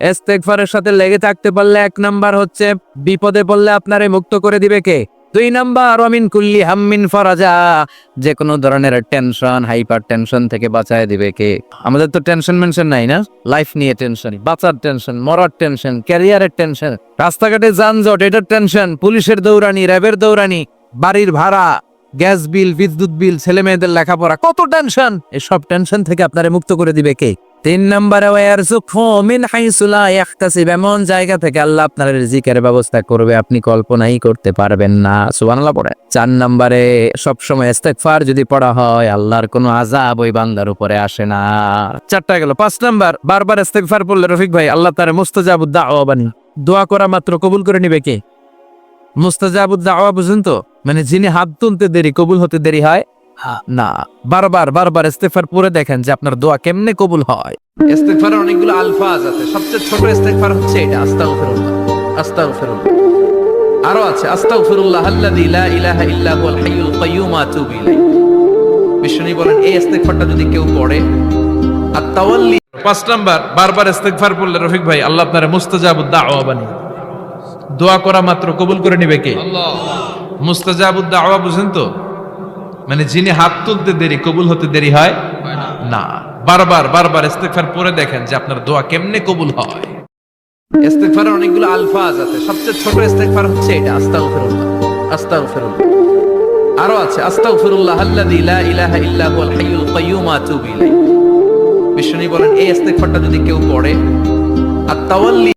ইস্তেগফারের সাথে লেগে থাকতে পারলে 1 নাম্বার হচ্ছে বিপদে পড়লে আপনারে মুক্ত করে দিবে কে? 2 নাম্বার ওয়ামিন কুল্লি হাম্মিন ফারাজা, যে কোনো ধরনের টেনশন, হাইপার টেনশন থেকে বাঁচায় দিবে কে? আমাদের তো টেনশন মেনশন নাই না, লাইফ নিয়ে টেনশন, বাঁচার টেনশন, মরার টেনশন, ক্যারিয়ারের টেনশন, রাস্তাঘাটে যানজট এটার টেনশন, পুলিশের দৌড়ানি, র্যাবের দৌড়ানি, বাড়ির ভাড়া, গ্যাস বিল, বিদ্যুৎ বিল, ছেলে মেয়েদের লেখাপড়া, কত টেনশন। এসব টেনশন থেকে আপনারে মুক্ত করে দিবে কে? 3 নম্বরে ওয়ারযুকহু মিন হাইসু লা ইয়াহতাসিব, এমন জায়গা থেকে আল্লাহ আপনার রিজিকের ব্যবস্থা করবে আপনি কল্পনাই করতে পারবেন না। সুবহানাল্লাহ পড়ে। 4 নম্বরে সবসময় ইস্তেগফার যদি পড়া হয় আল্লাহর কোনো আযাব ওই বান্দার উপরে আসে না। 4টা গেল। 5 নাম্বার, বারবার ইস্তেগফার পড়লে রফিক ভাই আল্লাহ তাআলা মুস্তাজাবুদ দাওয়া বানান, দোয়া করা মাত্র কবুল করে নিবে কে? মুস্তাজাবুদ দাওয়া বুঝুন তো, মানে যিনি হাত তুলতে দেরি কবুল হতে দেরি হয় না। বারবার ইস্তেগফার পড়ে দেখেন যে আপনার দোয়া কেমনে কবুল হয়। ইস্তেগফারের অনেকগুলো আলফাজ আছে, সবচেয়ে ছোট ইস্তেগফার হচ্ছে এটা, আস্তাগফিরুল্লাহ, আস্তাগফিরুল্লাহ। আরো আছে আস্তাগফিরুল্লাহ আল্লাযী লা ইলাহা ইল্লা হুয়াল হাইয়ুল কাইয়্যুম আতুবু ইলাইহি। বিষ্ণু বলেন এই ইস্তেগফারটা যদি কেউ পড়ে আত-তাওয়াল্লি। 5 নাম্বার, বারবার ইস্তেগফার পড়লে রফিক ভাই আল্লাহ আপনার মুস্তাজাবুদ দাওয়া বানিয়ে দোয়া করা মাত্র কবুল করে নিবে কে? আল্লাহ। মুস্তাজাবুদ দাওয়া বুঝেন তো, মানে যিনি হাত তুলতে দেরি কবুল হতে দেরি হয় না। বারবার ইস্তেগফার পড়ে দেখেন যে আপনার দোয়া কেমনে কবুল হয়। ইস্তেগফারের অনেকগুলো আলফাজ আছে, সবচেয়ে ছোট ইস্তেগফার হচ্ছে এটা, আস্তাগফিরুল্লাহ, আস্তাগফিরুল্লাহ। আরো আছে আস্তাগফিরুল্লাহ আল্লাযী লা ইলাহা ইল্লা হুয়াল হাইয়ুল কাইয়্যুম আতুবু ইলাইহি। বিষ্ণু বলেন এই ইস্তেগফারটা যদি কেউ পড়ে আত-তাওয়াল্লি